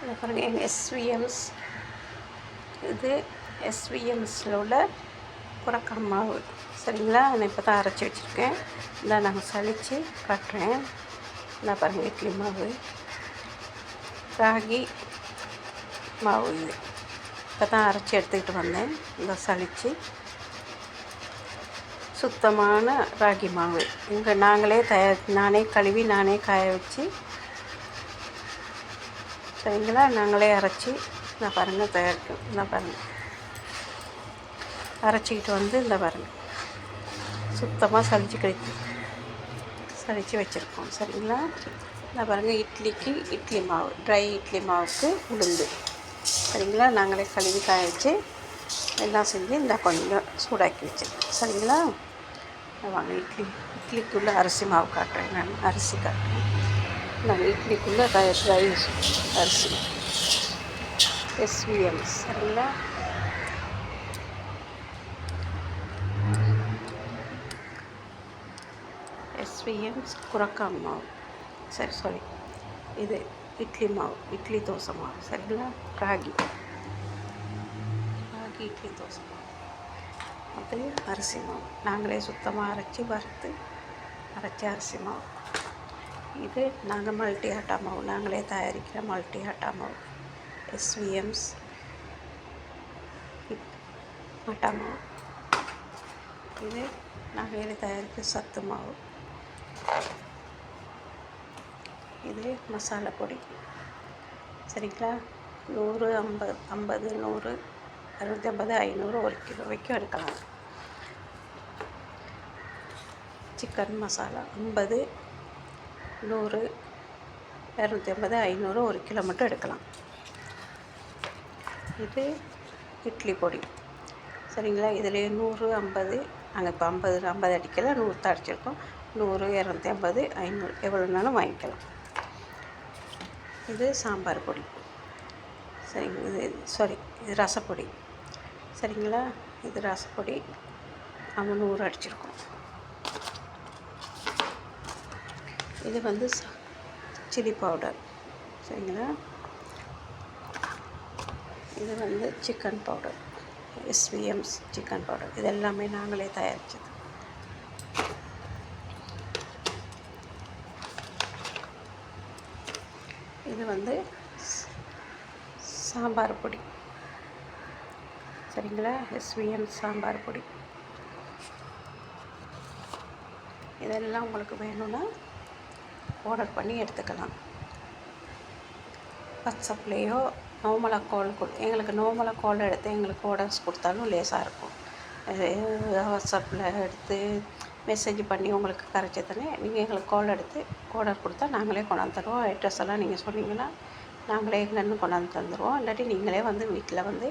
இதை பாருங்கள், எங்கள் எஸ்விஎம்ஸ், இது எஸ்விஎம்ஸில் உள்ள புரக்கா மாவு. சரிங்களா? நான் இப்போ தான் அரைச்சி வச்சுருக்கேன். இந்த நாங்கள் சலித்து காட்டுறேன். நான் பாருங்கள், இட்லி மாவு, ராகி மாவு. இது இப்போ தான் அரைச்சி எடுத்துக்கிட்டு வந்தேன். இந்த சலித்து சுத்தமான ராகி மாவு. இங்கே நாங்களே நானே கழுவி நானே காய வச்சு, சரிங்களா, நாங்களே அரைச்சி நான் பாருங்கள் தயாரிக்கும். நான் பாருங்கள் அரைச்சிக்கிட்டு வந்து இந்த பாருங்கள் சுத்தமாக சலித்து வச்சுருக்கோம். சரிங்களா? நான் பாருங்கள் இட்லிக்கு இட்லி மாவு, ட்ரை இட்லி மாவுக்கு உளுந்து. சரிங்களா? நாங்களே கழுவி காய வச்சு எல்லாம் செஞ்சு இந்த கொஞ்சம் சூடாக்கி வச்சுருக்கோம். சரிங்களா? வாங்க இட்லிக்குள்ளே அரிசி மாவு காட்டுறேன். நான் அரிசி காட்டுறேன். நாங்கள் இட்லிக்குள்ளே ட்ரை அரிசி எஸ்விஎம்ஸ். சரிங்களா? எஸ்விஎம்ஸ் புரக்கா மாவு. சாரி இது இட்லி மாவு, இட்லி தோசை மாவு. சரிங்களா? ராகி இட்லி தோசை மாவு. அது அரிசி மாவு நாங்களே சுத்தமாக அரைச்சி வறுத்து அரைச்ச அரிசி மாவு. இது நாங்கள் மல்டி ஆட்டா மாவு, நாங்களே தயாரிக்கிற மல்டி ஆட்டா மாவு, எஸ்விஎம்ஸ் ஆட்டா மாவு. இது நாங்களே தயாரிக்கிற சத்து மாவு. இது மசாலா பொடி. சரிங்களா? 100, 50, 100, 250, 500, 1 கிலோ வரைக்கும் எடுக்கலாம். சிக்கன் மசாலா 50, 100, 250, 500, 1 கிலோ மட்டும் எடுக்கலாம். இது இட்லி பொடி. சரிங்களா? இதில் 100, 50, நாங்கள் இப்போ 50 அடிக்கலை, 100 தான் அடிச்சிருக்கோம். 100, 250, 500 எவ்வளோனாலும் வாங்கிக்கலாம். இது சாம்பார் பொடி. சரிங்க, இது ரசப்பொடி. சரிங்களா? இது ரசப்பொடி, நம்ம 100 அடிச்சிருக்கோம். இது வந்து சில்லி பவுடர். சரிங்களா? இது வந்து சிக்கன் பவுடர், எஸ்விஎம்ஸ் சிக்கன் பவுடர். இது எல்லாமே நாங்களே தயாரித்தது. இது வந்து சாம்பார் பொடி. சரிங்களா? எஸ்விஎம் சாம்பார் பொடி. இதெல்லாம் உங்களுக்கு வேணும்னா ஆர்டர் பண்ணி எடுத்துக்கலாம். வாட்ஸ்அப்லேயோ நார்மலாக கால் எங்களுக்கு நார்மலாக கால் எடுத்து எங்களுக்கு ஆர்டர்ஸ் கொடுத்தாலும் லேசாக இருக்கும். வாட்ஸ்அப்பில் எடுத்து மெசேஜ் பண்ணி உங்களுக்கு கரைச்சதுனே நீங்கள் எங்களுக்கு கால் எடுத்து ஆர்டர் கொடுத்தா நாங்களே கொண்டாந்து தருவோம். அட்ரஸ் எல்லாம் நீங்கள் சொன்னீங்கன்னா நாங்களே எங்கன்னு கொண்டாந்து தந்துடுவோம். இல்லாட்டி நீங்களே வந்து வீட்டில் வந்து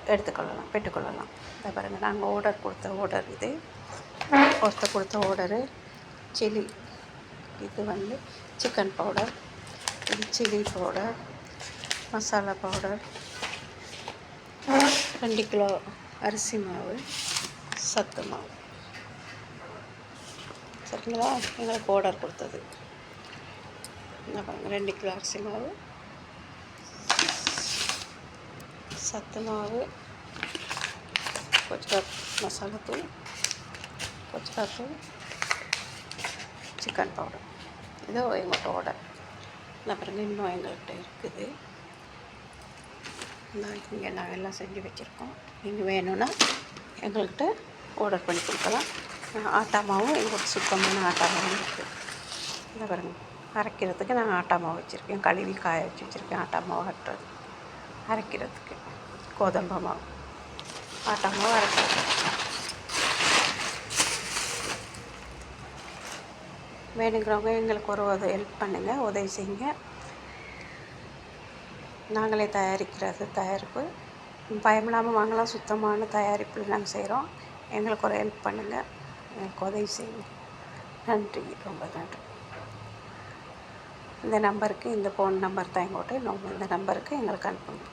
பெற்றுக்கொள்ளலாம். இதை பாருங்கள், நாங்கள் ஆர்டர் கொடுத்த இது கொடுத்த ஆர்டரு சில்லி. இது வந்து சிக்கன் பவுடர், இது chilli powder, masala powder, 2 kilo அரிசி மாவு, சத்து மாவு. சரிங்களா? எங்களுக்கு ஆர்டர் கொடுத்தது. என்ன பாருங்கள், 2 கிலோ அரிசி மாவு, சத்து மாவு, கொஞ்சம் மசாலாத்தூள், கொச்சக்காத்தூள், சிக்கன் பவுடர். இதோ எங்கள்கிட்ட ஆர்டர். என்ன பாருங்கள், இன்னும் எங்கள்கிட்ட இருக்குது. இங்கே நாங்கள் எல்லாம் செஞ்சு வச்சுருக்கோம். நீங்கள் வேணும்னா எங்கள்கிட்ட ஆர்டர் பண்ணி கொடுக்கலாம். ஆட்டா மாவும் எங்களுக்கு சுத்தமான ஆட்டா மாவும் இருக்குது. இந்த பாருங்கள், அரைக்கிறதுக்கு நான் ஆட்டா மாவு வச்சுருக்கேன். கழுவி காய வச்சுருக்கேன். ஆட்டா மாவு அரைக்கிறதுக்கு கோதம்பு மாவு, ஆட்டா மாவு அரைக்கிறது. வேணுங்கிறவங்க எங்களுக்கு ஒரு ஹெல்ப் பண்ணுங்கள், உதவி செய்யுங்க. நாங்களே தயாரிப்பு பயமில்லாமல் வாங்கலாம். சுத்தமான தயாரிப்பில் நாங்கள் செய்கிறோம். எங்களுக்கு ஒரு ஹெல்ப் பண்ணுங்கள், எனக்கு உதவி செய்யுங்க. நன்றி, ரொம்ப நன்றி. இந்த நம்பருக்கு, இந்த ஃபோன் நம்பர் தான் எங்கள்கிட்ட, இந்த நம்பருக்கு எங்களுக்கு அனுப்புங்க.